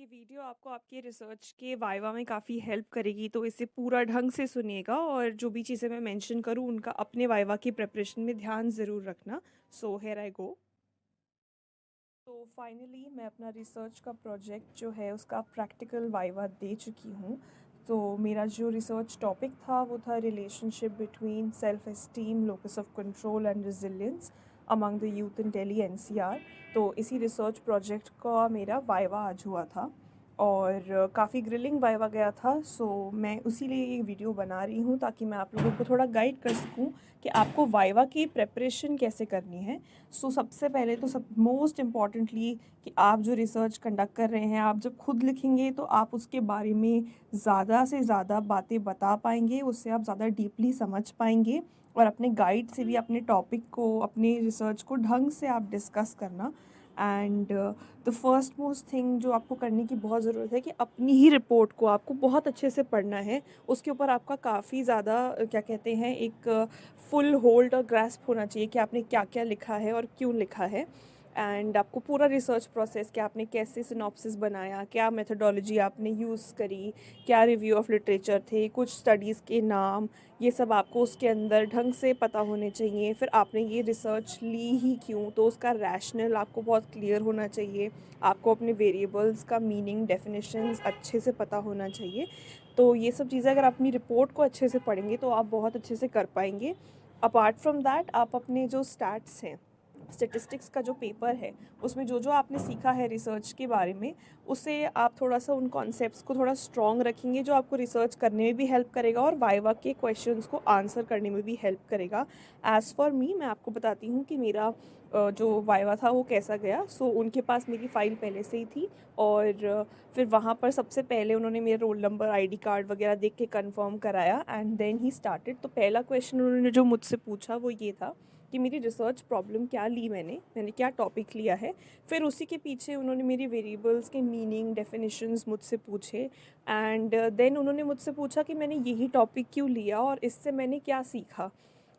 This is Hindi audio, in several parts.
ये वीडियो आपको आपके रिसर्च के वाइवा में काफ़ी हेल्प करेगी, तो इसे पूरा ढंग से सुनिएगा और जो भी चीज़ें मैं मेंशन करूँ उनका अपने वाइवा की प्रिपरेशन में ध्यान ज़रूर रखना। सो हियर आई गो। तो फाइनली मैं अपना रिसर्च का प्रोजेक्ट जो है उसका प्रैक्टिकल वाइवा दे चुकी हूँ। तो मेरा जो रिसर्च टॉपिक था वो था relationship between self esteem, locus of control and resilience among the youth in Delhi NCR. तो इसी रिसर्च प्रोजेक्ट का मेरा वाइवा आज हुआ था और काफ़ी ग्रिलिंग वाइवा गया था। सो मैं उसी लिए ये वीडियो बना रही हूँ ताकि मैं आप लोगों को थोड़ा गाइड कर सकूँ कि आपको वाइवा की प्रेपरेशन कैसे करनी है। सो सबसे पहले तो सब मोस्ट इम्पॉर्टेंटली कि आप जो रिसर्च कंडक्ट कर रहे हैं, आप जब खुद लिखेंगे तो आप उसके बारे में ज़्यादा से ज़्यादा बातें बता पाएंगे, उससे आप ज़्यादा डीपली समझ पाएंगे और अपने गाइड से भी अपने टॉपिक को, अपने रिसर्च को ढंग से आप डिस्कस करना। And the first most thing जो आपको करने की बहुत ज़रूरत है कि अपनी ही रिपोर्ट को आपको बहुत अच्छे से पढ़ना है। उसके ऊपर आपका काफ़ी ज़्यादा क्या कहते हैं, एक फुल होल्ड और ग्रैस्प होना चाहिए कि आपने क्या क्या लिखा है और क्यों लिखा है। एंड आपको पूरा रिसर्च प्रोसेस कि आपने कैसे सिनॉप्सिस बनाया, क्या मेथोडोलॉजी आपने यूज़ करी, क्या रिव्यू ऑफ लिटरेचर थे, कुछ स्टडीज़ के नाम, ये सब आपको उसके अंदर ढंग से पता होने चाहिए। फिर आपने ये रिसर्च ली ही क्यों, तो उसका रैशनल आपको बहुत क्लियर होना चाहिए। आपको अपने वेरिएबल्स का मीनिंग, डेफिनेशंस अच्छे से पता होना चाहिए। तो ये सब चीज़ें अगर आप अपनी रिपोर्ट को अच्छे से पढ़ेंगे तो आप बहुत अच्छे से कर पाएंगे। अपार्ट फ्रॉम दैट, आप अपने जो स्टैट्स हैं, स्टेटिस्टिक्स का जो पेपर है, उसमें जो जो आपने सीखा है रिसर्च के बारे में, उससे आप थोड़ा सा उन कॉन्सेप्ट्स को थोड़ा स्ट्रॉन्ग रखेंगे, जो आपको रिसर्च करने में भी हेल्प करेगा और वाइवा के क्वेश्चंस को आंसर करने में भी हेल्प करेगा। एज़ फॉर मी, मैं आपको बताती हूँ कि मेरा जो वाइवा था वो कैसा गया। सो उनके पास मेरी फ़ाइल पहले से ही थी और फिर वहाँ पर सबसे पहले उन्होंने मेरा रोल नंबर, आईडी कार्ड वगैरह देख के कंफर्म कराया एंड देन ही स्टार्टेड। तो पहला क्वेश्चन उन्होंने जो मुझसे पूछा वो ये था कि मेरी रिसर्च प्रॉब्लम क्या ली, मैंने क्या टॉपिक लिया है। फिर उसी के पीछे उन्होंने मेरी वेरिएबल्स के मीनिंग, डेफिनेशंस मुझसे पूछे एंड देन उन्होंने मुझसे पूछा कि मैंने यही टॉपिक क्यों लिया और इससे मैंने क्या सीखा।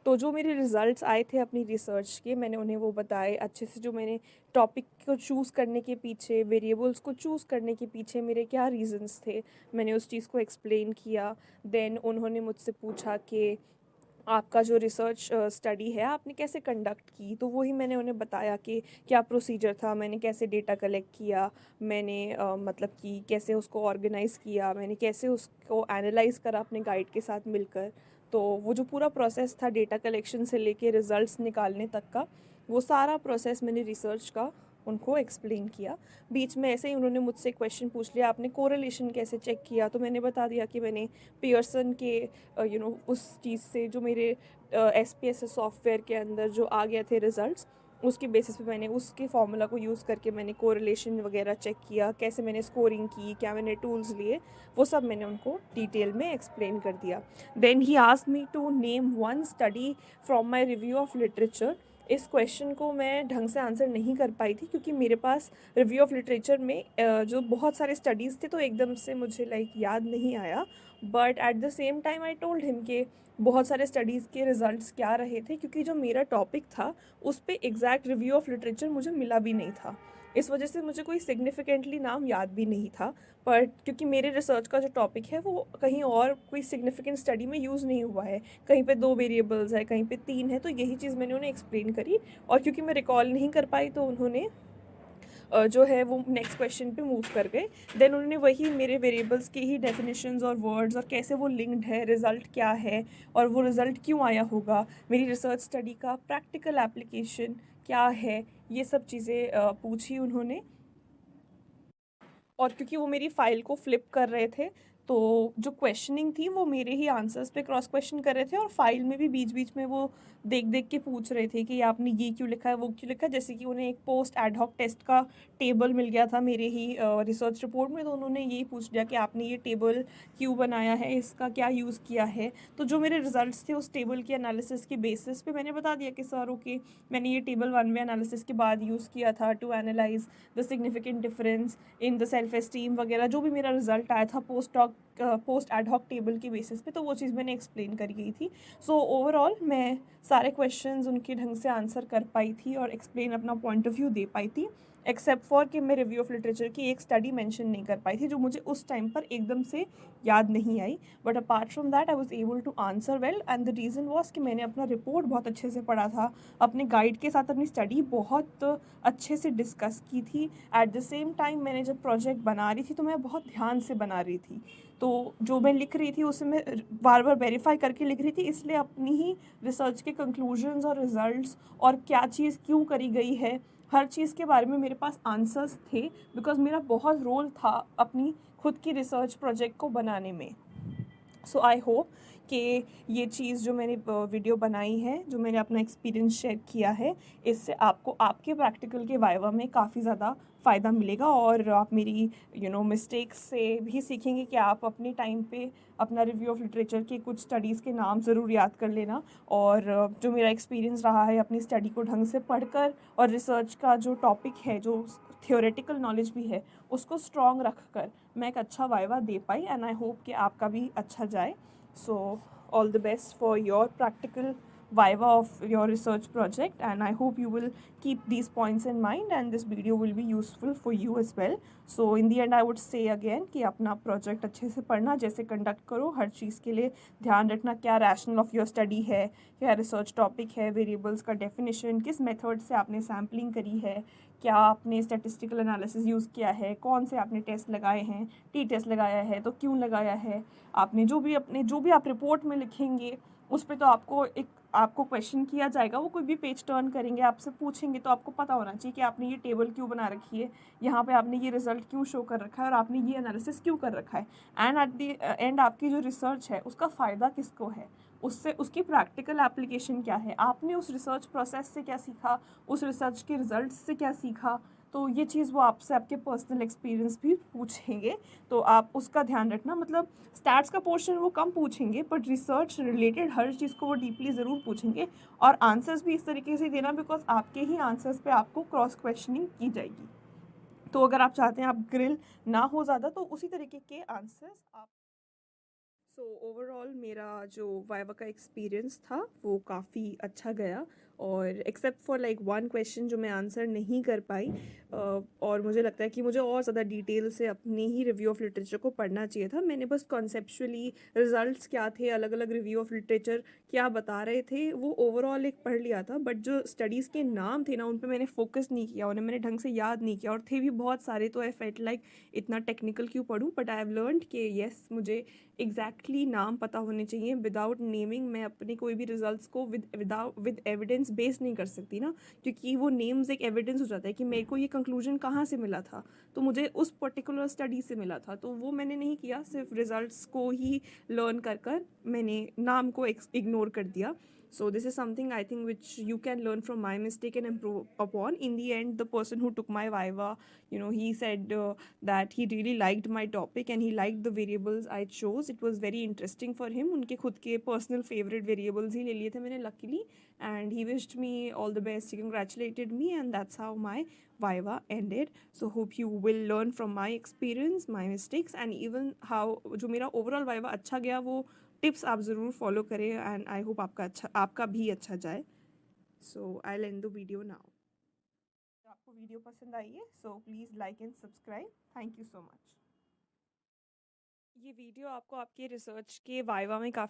तो जो मेरे रिज़ल्ट्स आए थे अपनी रिसर्च के, मैंने उन्हें वो बताए अच्छे से। जो मैंने टॉपिक को चूज़ करने के पीछे, वेरिएबल्स को चूज़ करने के पीछे मेरे क्या रीज़न्स थे, मैंने उस चीज़ को एक्सप्लेन किया। देन उन्होंने मुझसे पूछा कि आपका जो रिसर्च स्टडी है आपने कैसे कंडक्ट की, तो वही मैंने उन्हें बताया कि क्या प्रोसीजर था, मैंने कैसे डेटा कलेक्ट किया, मैंने मतलब कि कैसे उसको ऑर्गेनाइज़ किया, मैंने कैसे उसको एनालाइज़ करा अपने गाइड के साथ मिलकर। तो वो जो पूरा प्रोसेस था डेटा कलेक्शन से लेके रिज़ल्ट्स निकालने तक का, वो सारा प्रोसेस मैंने रिसर्च का उनको एक्सप्लेन किया। बीच में ऐसे ही उन्होंने मुझसे क्वेश्चन पूछ लिया, आपने कोरिलेशन कैसे चेक किया, तो मैंने बता दिया कि मैंने पियर्सन के उस चीज़ से जो मेरे एसपीएसएस सॉफ्टवेयर के अंदर जो आ गए थे रिजल्ट्स, उसके बेसिस पे मैंने उसके फार्मूला को यूज़ करके मैंने कोरिलेशन वगैरह चेक किया, कैसे मैंने स्कोरिंग की, क्या मैंने टूल्स लिए, वो सब मैंने उनको डिटेल में एक्सप्लेन कर दिया। Then he asked me to name one study from my review of literature. इस क्वेश्चन को मैं ढंग से आंसर नहीं कर पाई थी क्योंकि मेरे पास रिव्यू ऑफ लिटरेचर में जो बहुत सारे स्टडीज़ थे, तो एकदम से मुझे याद नहीं आया। But at the same time I told him कि बहुत सारे स्टडीज़ के रिजल्ट्स क्या रहे थे, क्योंकि जो मेरा टॉपिक था उस पे एग्जैक्ट रिव्यू ऑफ लिटरेचर मुझे मिला भी नहीं था। इस वजह से मुझे कोई सिग्निफिकेंटली नाम याद भी नहीं था। पर क्योंकि मेरे रिसर्च का जो टॉपिक है वो कहीं और कोई सिग्निफिकेंट स्टडी में यूज़ नहीं हुआ है, कहीं पे 2 वेरिएबल्स है, कहीं पे 3 है, तो यही चीज़ मैंने उन्हें एक्सप्लेन करी। और क्योंकि मैं रिकॉल नहीं कर पाई तो उन्होंने जो है वो नेक्स्ट क्वेश्चन पे मूव कर गए। देन उन्होंने वही मेरे वेरिएबल्स के ही डेफिनेशंस और वर्ड्स और कैसे वो लिंक्ड है, रिज़ल्ट क्या है और वो रिज़ल्ट क्यों आया होगा, मेरी रिसर्च स्टडी का प्रैक्टिकल एप्लीकेशन क्या है, ये सब चीज़ें पूछी उन्होंने। और क्योंकि वो मेरी फ़ाइल को फ्लिप कर रहे थे, तो जो क्वेश्चनिंग थी वो मेरे ही आंसर्स पे क्रॉस क्वेश्चन कर रहे थे और फाइल में भी बीच बीच में वो देख देख के पूछ रहे थे कि आपने ये क्यों लिखा है, वो क्यों लिखा है। जैसे कि उन्हें एक पोस्ट एडहॉक टेस्ट का टेबल मिल गया था मेरे ही रिसर्च रिपोर्ट में, तो उन्होंने यही पूछ लिया कि आपने ये टेबल क्यों बनाया है, इसका क्या यूज़ किया है। तो जो मेरे रिजल्ट्स थे उस टेबल के एनालिसिस के बेसिस पे मैंने बता दिया कि सर ओके, मैंने ये टेबल 1 वे एनालिसिस के बाद यूज़ किया था to analyse the significant difference in the self esteem वगैरह। जो भी मेरा रिजल्ट आया था पोस्ट एडहॉक टेबल के बेसिस पे, तो वो चीज़ मैंने एक्सप्लेन करी गई थी। सो ओवरऑल मैं सारे क्वेश्चंस उनके ढंग से आंसर कर पाई थी और एक्सप्लेन अपना पॉइंट ऑफ व्यू दे पाई थी। एक्सेप्ट फॉर कि मैं रिव्यू ऑफ लिटरेचर की एक स्टडी मेंशन नहीं कर पाई थी जो मुझे उस टाइम पर एकदम से याद नहीं आई, but apart from that I was able to answer well, and the reason was कि मैंने अपना रिपोर्ट बहुत अच्छे से पढ़ा था, अपने गाइड के साथ अपनी स्टडी बहुत अच्छे से डिस्कस की थी। एट द सेम टाइम मैंने जब प्रोजेक्ट बना रही थी तो मैं बहुत ध्यान से बना रही थी, तो जो मैं लिख रही थी उसे मैं बार बार वेरीफाई करके लिख रही थी, इसलिए अपनी ही रिसर्च के कंक्लूजन्स और रिजल्ट्स और क्या चीज़ क्यों करी गई है, हर चीज़ के बारे में मेरे पास आंसर्स थे, बिकॉज मेरा बहुत रोल था अपनी खुद की रिसर्च प्रोजेक्ट को बनाने में। सो आई होप कि ये चीज़ जो मैंने वीडियो बनाई है, जो मैंने अपना एक्सपीरियंस शेयर किया है, इससे आपको आपके प्रैक्टिकल के वाइवा में काफ़ी ज़्यादा फ़ायदा मिलेगा, और आप मेरी मिस्टेक्स से भी सीखेंगे कि आप अपने टाइम पे अपना रिव्यू ऑफ लिटरेचर के कुछ स्टडीज़ के नाम ज़रूर याद कर लेना, और जो मेरा एक्सपीरियंस रहा है अपनी स्टडी को ढंग से पढ़कर और रिसर्च का जो टॉपिक है, जो थियोरेटिकल नॉलेज भी है, उसको स्ट्रॉन्ग रख कर मैं एक अच्छा viva they pi, and I hope कि आपका भी अच्छा जाए। So all the best for your practical viva of your research project, and I hope you will keep these points in mind and this video will be useful for you as well. So in the end I would say again कि अपना project अच्छे से पढ़ना, जैसे conduct करो, हर चीज़ के लिए ध्यान रखना क्या rational of your study है, क्या research topic है, variables का definition, किस method से आपने sampling करी है, क्या आपने statistical analysis यूज़ किया है, कौन से आपने टेस्ट लगाए हैं, टी टेस्ट लगाया है तो क्यों लगाया है, आपने जो भी आप रिपोर्ट में लिखेंगे उस पर तो आपको क्वेश्चन किया जाएगा, वो कोई भी पेज टर्न करेंगे आपसे पूछेंगे, तो आपको पता होना चाहिए कि आपने ये टेबल क्यों बना रखी है, यहाँ पे आपने ये रिजल्ट क्यों शो कर रखा है, और आपने ये एनालिसिस क्यों कर रखा है, एंड एट द एंड आपकी जो रिसर्च है उसका फ़ायदा किसको है, उससे उसकी प्रैक्टिकल एप्लीकेशन क्या है, आपने उस रिसर्च प्रोसेस से क्या सीखा, उस रिसर्च के रिजल्ट से क्या सीखा, तो ये चीज़ वो आपसे आपके पर्सनल एक्सपीरियंस भी पूछेंगे, तो आप उसका ध्यान रखना। मतलब स्टैट्स का पोर्शन वो कम पूछेंगे, बट रिसर्च रिलेटेड हर चीज़ को वो डीपली ज़रूर पूछेंगे, और आंसर्स भी इस तरीके से देना बिकॉज आपके ही आंसर्स पे आपको क्रॉस क्वेश्चनिंग की जाएगी। तो अगर आप चाहते हैं आप ग्रिल ना हो ज़्यादा, तो उसी तरीके के आंसर्स आप। सो ओवरऑल मेरा जो वाइवा का एक्सपीरियंस था वो काफ़ी अच्छा गया, और except for like one question जो मैं आंसर नहीं कर पाई, और मुझे लगता है कि मुझे और ज़्यादा डिटेल से अपनी ही रिव्यू ऑफ लिटरेचर को पढ़ना चाहिए था। मैंने बस कॉन्सेप्चुअली रिजल्ट्स क्या थे, अलग अलग रिव्यू ऑफ लिटरेचर क्या बता रहे थे, वो ओवरऑल एक पढ़ लिया था, बट जो स्टडीज़ के नाम थे ना उन पर मैंने फोकस नहीं किया, उन्हें मैंने ढंग से याद नहीं किया, और थे भी बहुत सारे, तो आई फेल्ट लाइक इतना टेक्निकल क्यों पढ़ूँ, बट आई हैव लर्नड कि येस मुझे एग्जैक्टली नाम पता होने चाहिए। विदाउट नेमिंग मैं अपने कोई भी रिजल्ट्स को विद एविडेंस बेस नहीं कर सकती ना, क्योंकि वो नेम्स एक एविडेंस हो जाता है कि मेरे को ये कंक्लूजन कहाँ से मिला था, तो मुझे उस पर्टिकुलर स्टडी से मिला था, तो वो मैंने नहीं किया, सिर्फ रिजल्ट्स को ही लर्न कर कर मैंने नाम को इग्नोर कर दिया। So this is something I think which you can learn from my mistake and improve upon. In the end, the person who took my viva, he said that he really liked my topic and he liked the variables I chose. It was very interesting for him. उनके खुद के personal favorite variables ही ले लिए थे मैंने luckily, and he wished me all the best. He congratulated me, and that's how my viva ended. So hope you will learn from my experience, my mistakes, and even how जो मेरा overall viva अच्छा गया, वो टिप्स आप ज़रूर फॉलो करें, एंड आई होप आपका भी अच्छा जाए। So I will end the video now. आपको वीडियो पसंद आई है so please like and subscribe. Thank you so much. ये वीडियो आपको आपके रिसर्च के वाइवा में काफ़ी